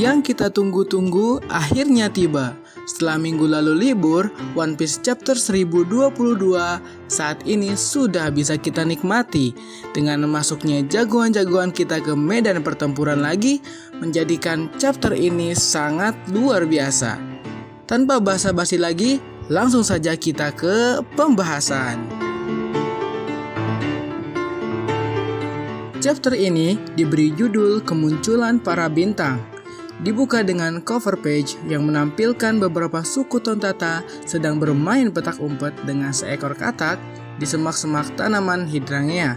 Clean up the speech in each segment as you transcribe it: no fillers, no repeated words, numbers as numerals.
Yang kita tunggu-tunggu akhirnya tiba. Setelah minggu lalu libur, One Piece chapter 1022 saat ini sudah bisa kita nikmati. Dengan masuknya jagoan-jagoan kita ke medan pertempuran lagi, menjadikan chapter ini sangat luar biasa. Tanpa basa-basi lagi, langsung saja kita ke pembahasan. Chapter ini diberi judul Kemunculan Para Bintang. Dibuka dengan cover page yang menampilkan beberapa suku tontata sedang bermain petak umpet dengan seekor katak di semak-semak tanaman hydrangea.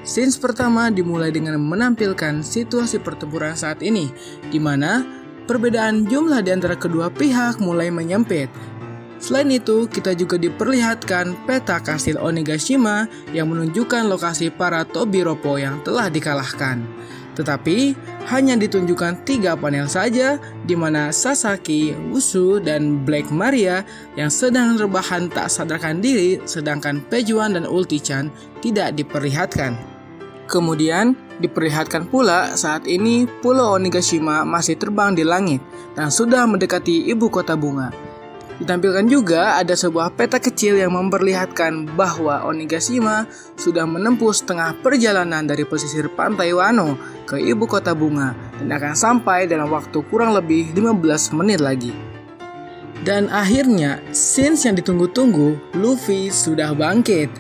Scenes pertama dimulai dengan menampilkan situasi pertempuran saat ini, di mana perbedaan jumlah di antara kedua pihak mulai menyempit. Selain itu, kita juga diperlihatkan peta kastil Onigashima yang menunjukkan lokasi para Tobiropo yang telah dikalahkan. Tetapi hanya ditunjukkan 3 panel saja, di mana Sasaki, Usu, dan Black Maria yang sedang rebahan tak sadarkan diri, sedangkan Pejuan dan Ultichan tidak diperlihatkan. Kemudian diperlihatkan pula saat ini Pulau Onigashima masih terbang di langit dan sudah mendekati ibu kota bunga. Ditampilkan juga ada sebuah peta kecil yang memperlihatkan bahwa Onigashima sudah menempuh setengah perjalanan dari pesisir pantai Wano ke ibu kota bunga dan akan sampai dalam waktu kurang lebih 15 menit lagi. Dan akhirnya, scenes yang ditunggu-tunggu, Luffy sudah bangkit.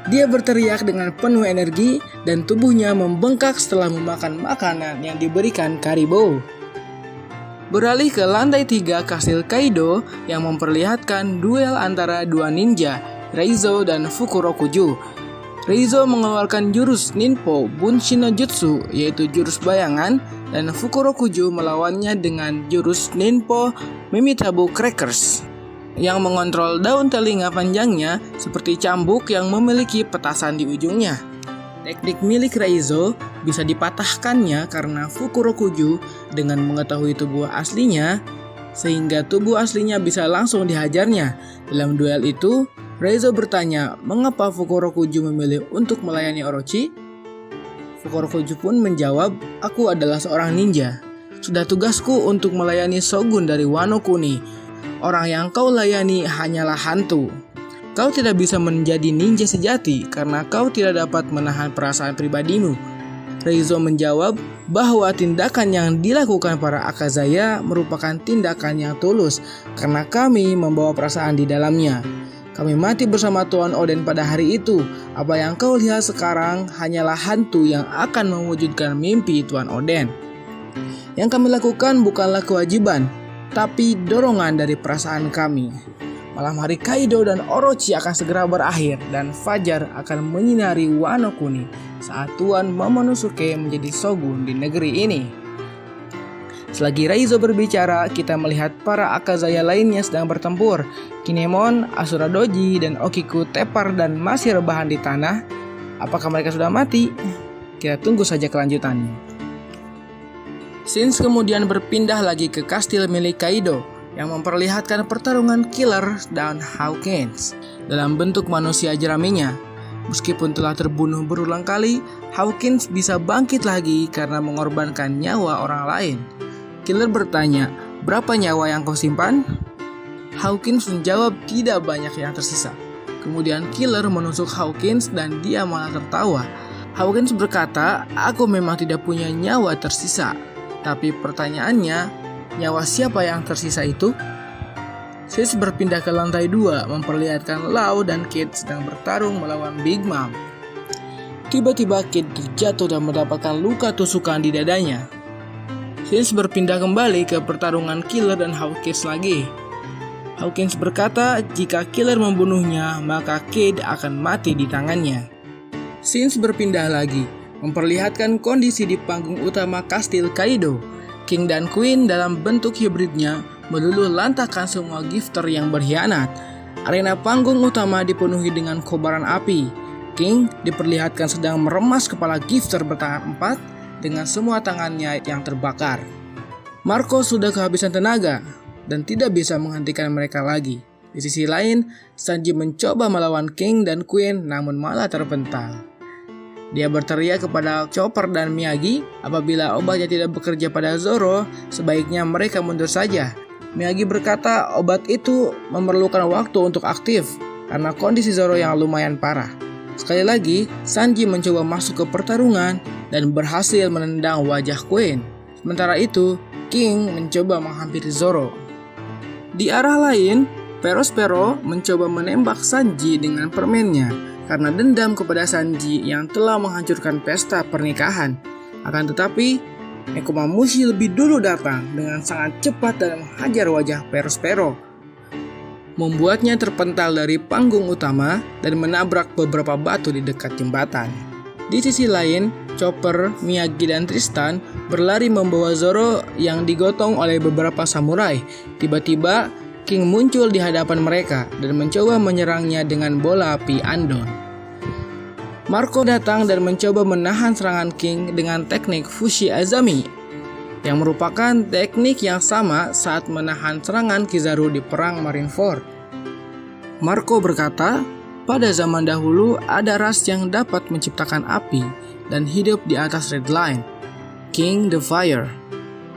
Dia berteriak dengan penuh energi dan tubuhnya membengkak setelah memakan makanan yang diberikan Karibo. Beralih ke lantai 3 kastil Kaido yang memperlihatkan duel antara dua ninja, Reizo dan Fukurokuju. Reizo mengeluarkan jurus Ninpo Bunshin no Jutsu, yaitu jurus bayangan, dan Fukurokuju melawannya dengan jurus Ninpo Mimitabu Crackers yang mengontrol daun telinga panjangnya seperti cambuk yang memiliki petasan di ujungnya. Teknik milik Reizo bisa dipatahkannya karena Fukurokuju dengan mengetahui tubuh aslinya, sehingga tubuh aslinya bisa langsung dihajarnya. Dalam duel itu, Reizo bertanya mengapa Fukurokuju memilih untuk melayani Orochi. Fukurokuju pun menjawab, "Aku adalah seorang ninja. Sudah tugasku untuk melayani Shogun dari Wano Kuni. Orang yang kau layani hanyalah hantu. Kau tidak bisa menjadi ninja sejati karena kau tidak dapat menahan perasaan pribadimu." Reizo menjawab bahwa tindakan yang dilakukan para Akazaya merupakan tindakan yang tulus karena kami membawa perasaan di dalamnya. Kami mati bersama Tuan Oden pada hari itu. Apa yang kau lihat sekarang hanyalah hantu yang akan mewujudkan mimpi Tuan Oden. Yang kami lakukan bukanlah kewajiban, tapi dorongan dari perasaan kami. Malam hari Kaido dan Orochi akan segera berakhir dan fajar akan menyinari Wano Kuni saat Tuan Momonosuke menjadi shogun di negeri ini. Selagi Reizo berbicara, kita melihat para Akazaya lainnya sedang bertempur. Kinemon, Asura Doji, dan Okiku tepar dan masih rebahan di tanah. Apakah mereka sudah mati? Kita tunggu saja kelanjutannya. Scenes kemudian berpindah lagi ke kastil milik Kaido yang memperlihatkan pertarungan Killer dan Hawkins dalam bentuk manusia jeraminya. Meskipun telah terbunuh berulang kali, Hawkins bisa bangkit lagi karena mengorbankan nyawa orang lain. Killer bertanya, "Berapa nyawa yang kau simpan?" Hawkins menjawab, "Tidak banyak yang tersisa." Kemudian Killer menusuk Hawkins dan dia malah tertawa. Hawkins berkata, "Aku memang tidak punya nyawa tersisa. Tapi pertanyaannya, nyawa siapa yang tersisa itu?" Sis berpindah ke lantai 2 memperlihatkan Lau dan Kid sedang bertarung melawan Big Mom. Tiba-tiba Kid terjatuh dan mendapatkan luka tusukan di dadanya. Sis berpindah kembali ke pertarungan Killer dan Hawkins lagi. Hawkins berkata jika Killer membunuhnya maka Kid akan mati di tangannya. Scenes berpindah lagi memperlihatkan kondisi di panggung utama kastil Kaido. King dan Queen dalam bentuk hibridnya meluluh lantakkan semua gifter yang berkhianat. Arena panggung utama dipenuhi dengan kobaran api. King diperlihatkan sedang meremas kepala gifter bertangan 4 dengan semua tangannya yang terbakar. Marco sudah kehabisan tenaga dan tidak bisa menghentikan mereka lagi. Di sisi lain, Sanji mencoba melawan King dan Queen namun malah terpental. Dia berteriak kepada Chopper dan Miyagi, apabila obatnya tidak bekerja pada Zoro, sebaiknya mereka mundur saja. Miyagi berkata obat itu memerlukan waktu untuk aktif, karena kondisi Zoro yang lumayan parah. Sekali lagi, Sanji mencoba masuk ke pertarungan dan berhasil menendang wajah Queen. Sementara itu, King mencoba menghampiri Zoro. Di arah lain, Perospero mencoba menembak Sanji dengan permennya karena dendam kepada Sanji yang telah menghancurkan pesta pernikahan. Akan tetapi, Nekomamushi lebih dulu datang dengan sangat cepat dan menghajar wajah Perospero, membuatnya terpental dari panggung utama dan menabrak beberapa batu di dekat jembatan. Di sisi lain, Chopper, Miyagi, dan Tristan berlari membawa Zoro yang digotong oleh beberapa samurai. Tiba-tiba, King muncul di hadapan mereka dan mencoba menyerangnya dengan bola api Andon. Marco datang dan mencoba menahan serangan King dengan teknik Fushi Azami, yang merupakan teknik yang sama saat menahan serangan Kizaru di Perang Marineford. Marco berkata, pada zaman dahulu ada ras yang dapat menciptakan api dan hidup di atas Red Line, King the Fire.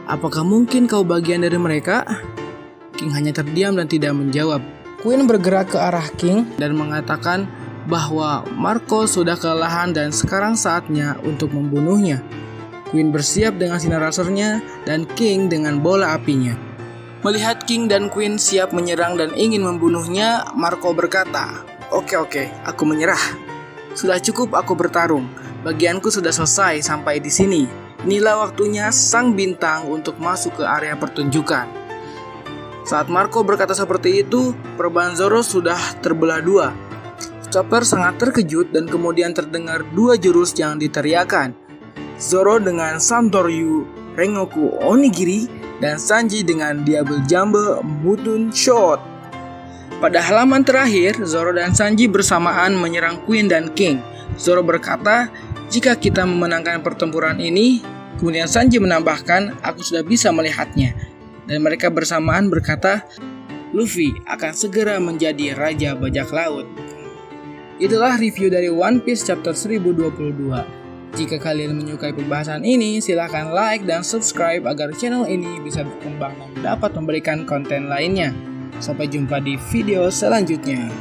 Apakah mungkin kau bagian dari mereka? King hanya terdiam dan tidak menjawab. Queen bergerak ke arah King dan mengatakan bahwa Marco sudah kelelahan dan sekarang saatnya untuk membunuhnya. Queen bersiap dengan sinar lasernya dan King dengan bola apinya. Melihat King dan Queen siap menyerang dan ingin membunuhnya, Marco berkata, Oke, aku menyerah. Sudah cukup aku bertarung. Bagianku sudah selesai sampai di sini. Inilah waktunya sang bintang untuk masuk ke area pertunjukan. Saat Marco berkata seperti itu, perban Zoro sudah terbelah dua. Chopper sangat terkejut dan kemudian terdengar dua jurus yang diteriakan. Zoro dengan Santoryu Rengoku Onigiri dan Sanji dengan Double Jumbo Mutun Shot. Pada halaman terakhir, Zoro dan Sanji bersamaan menyerang Queen dan King. Zoro berkata, jika kita memenangkan pertempuran ini, kemudian Sanji menambahkan, aku sudah bisa melihatnya. Dan mereka bersamaan berkata, Luffy akan segera menjadi Raja Bajak Laut. Itulah review dari One Piece chapter 1022. Jika kalian menyukai pembahasan ini, silahkan like dan subscribe agar channel ini bisa berkembang dan dapat memberikan konten lainnya. Sampai jumpa di video selanjutnya.